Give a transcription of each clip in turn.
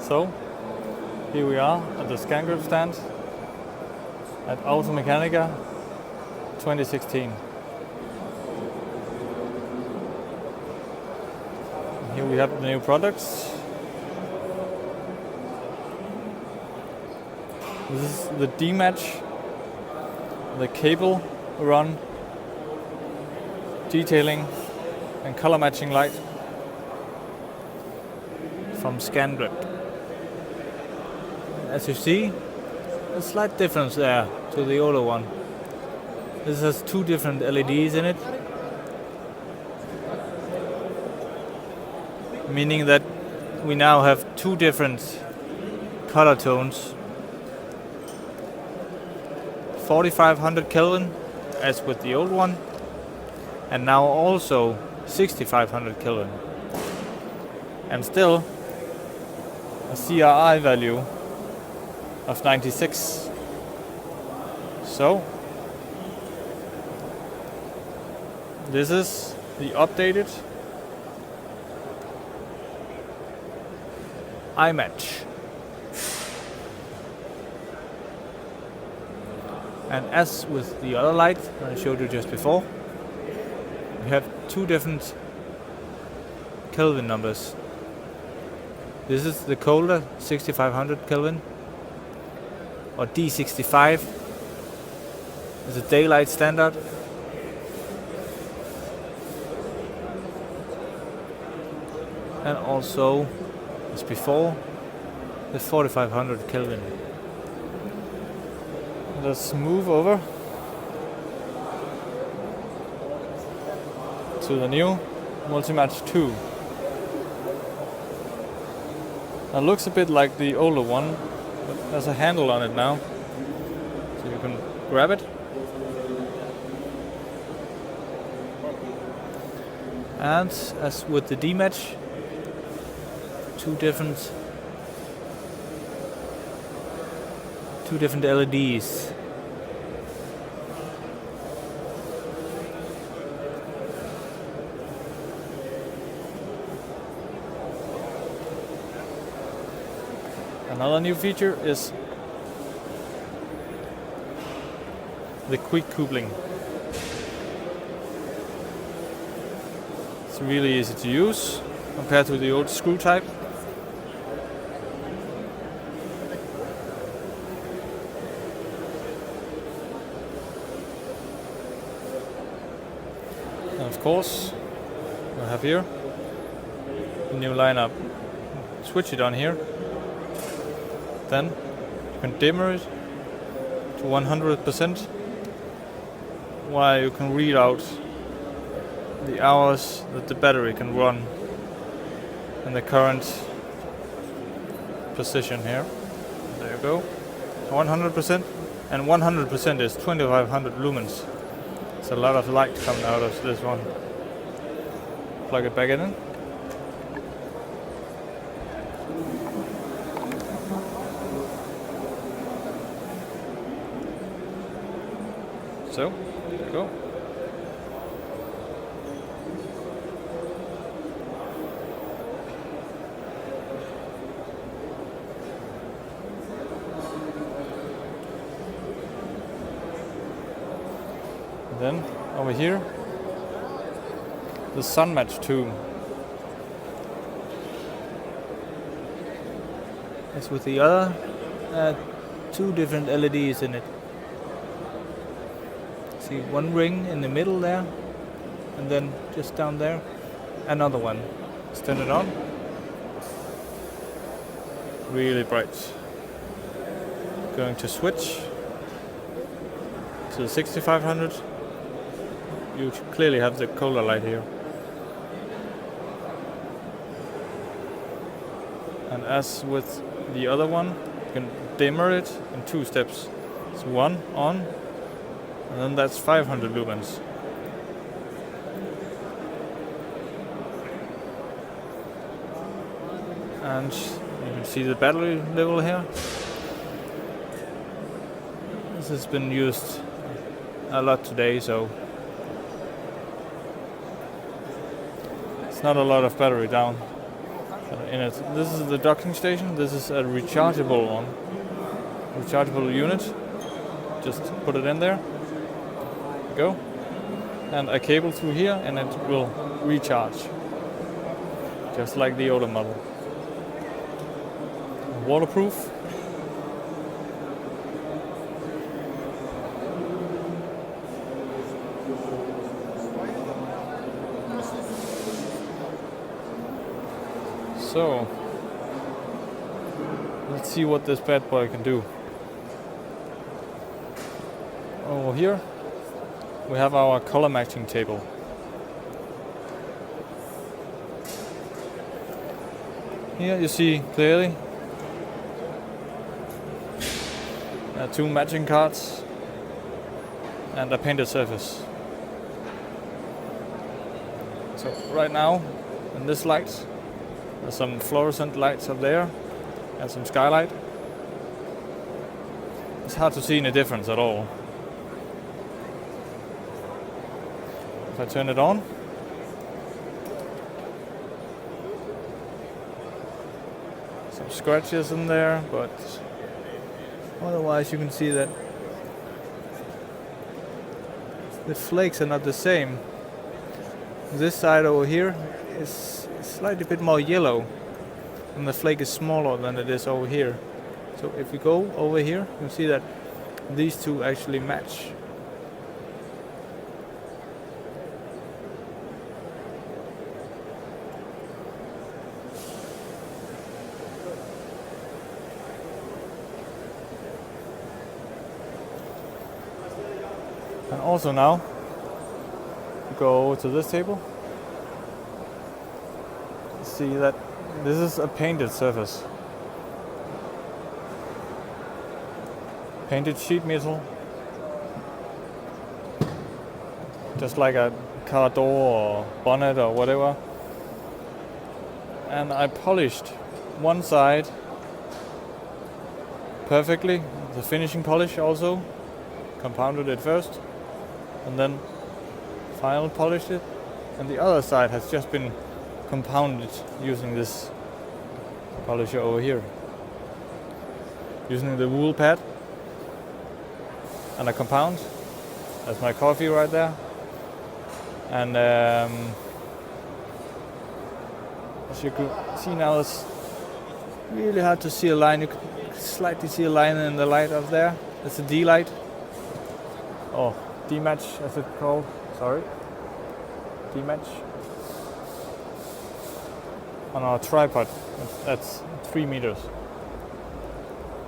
So, here we are at the Scangrip stand at Automechanika 2016. Here we have the new products. This is the D-match, the cable run, detailing and color matching light from Scangrip. As you see, a slight difference there to the older one. This has two different LEDs in it, meaning that we now have two different color tones. 4500 Kelvin as with the old one, and now also 6500 Kelvin, and still a CRI value of 96. So this is the updated iMatch. And as with the other light I showed you just before, we have two different Kelvin numbers. This is the colder 6500 Kelvin, or D65 is a daylight standard. And also, as before, the 4500 Kelvin. Let's move over to the new Multimatch 2. It looks a bit like the older one, but there's a handle on it now, so you can grab it. And as with the D-match, two different LEDs. Another new feature is the quick coupling. It's really easy to use compared to the old screw type. And of course, we have here the new lineup. Switch it on here. Then you can dimmer it to 100%, while you can read out the hours that the battery can run in the current position here. There you go, 100%, and 100% is 2500 lumens. It's a lot of light coming out of this one. Plug it back in. So, there you go. Then over here, the Sunmatch 2. As with the other, two different LEDs in it. See one ring in the middle there, and then just down there, another one. Let's turn it on. Really bright. Going to switch to the 6500. You clearly have the color light here. And as with the other one, you can dimmer it in two steps. It's one on, and then that's 500 lumens. And you can see the battery level here. This has been used a lot today, so it's not a lot of battery down. In it, this is the docking station. This is a rechargeable one, rechargeable unit. Just put it in there. Go, and a cable through here, and it will recharge, just like the older model. Waterproof. So, let's see what this bad boy can do. Over here, we have our color matching table. Here you see clearly 2 matching cards and a painted surface. So right now, in this light, there's some fluorescent lights up there and some skylight. It's hard to see any difference at all. If I turn it on, some scratches in there, but otherwise you can see that the flakes are not the same. This side over here is slightly bit more yellow, and the flake is smaller than it is over here. So if we go over here, you'll see that these two actually match. And also now, go to this table. See that this is a painted surface. Painted sheet metal. Just like a car door or bonnet or whatever. And I polished one side perfectly. The finishing polish also. Compounded it first. And then final polished it. And the other side has just been compounded using this polisher over here. Using the wool pad and a compound. That's my coffee right there. And as you can see now, it's really hard to see a line. You can slightly see a line in the light up there. That's a D light. Oh, D match as it's called. Sorry. D match. On our tripod, that's 3 meters.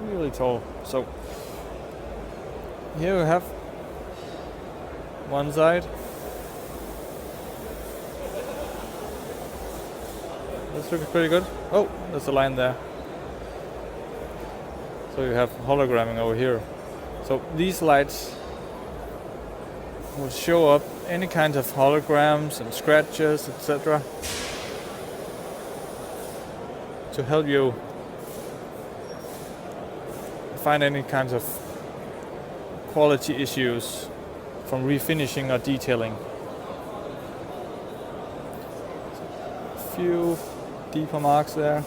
Really tall. So here we have one side. This looks pretty good. Oh, there's a line there. So you have hologramming over here. So these lights will show up any kind of holograms and scratches, etc. to help you find any kinds of quality issues from refinishing or detailing. A few deeper marks there.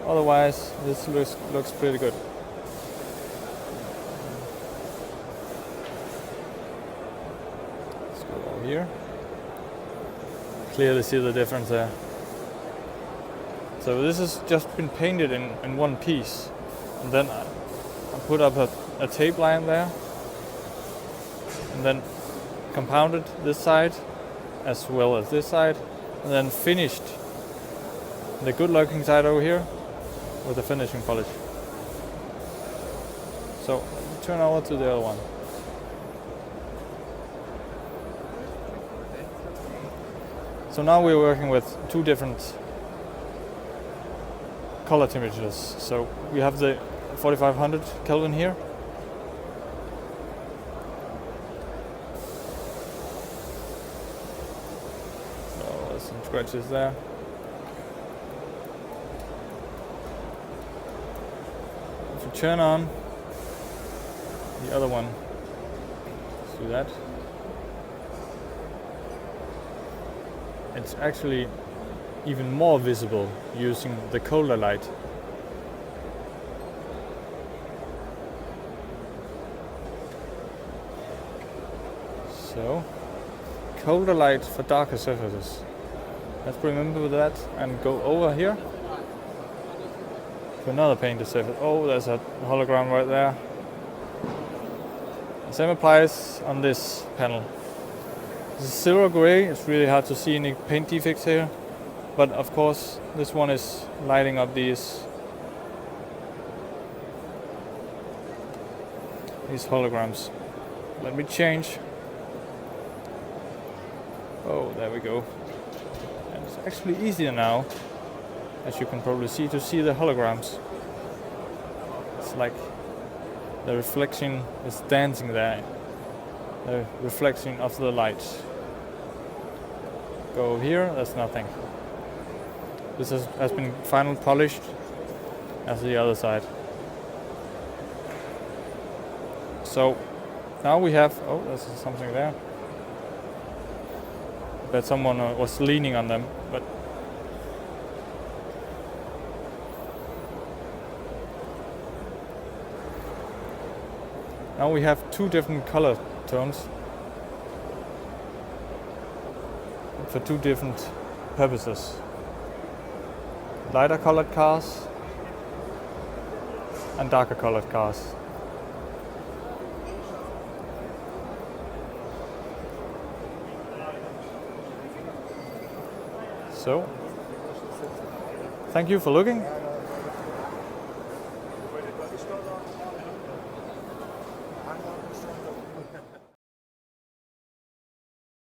Otherwise, this looks pretty good. Let's go over here. Clearly see the difference there. So this has just been painted in one piece, and then I put up a tape line there, and then compounded this side as well as this side, and then finished the good looking side over here with the finishing polish. So turn over to the other one. So now we're working with 2 different color temperatures. So we have the 4500 Kelvin here. Oh, there's some scratches there. If you turn on the other one, let's do that. It's actually even more visible using the colder light. So, colder light for darker surfaces. Let's remember that and go over here to another painted surface. Oh, there's a hologram right there. The same applies on this panel. This is silver gray. It's really hard to see any paint defects here, but of course this one is lighting up these holograms. Let me change. Oh, there we go. And it's actually easier now, as you can probably see, to see the holograms. It's like the reflection is dancing there. The reflection of the light. Go here, there's nothing. This has been finally polished as the other side. So now we have, oh, there's something there. That someone was leaning on them, but now we have two different color tones for two different purposes. Lighter colored cars and darker colored cars. So, thank you for looking.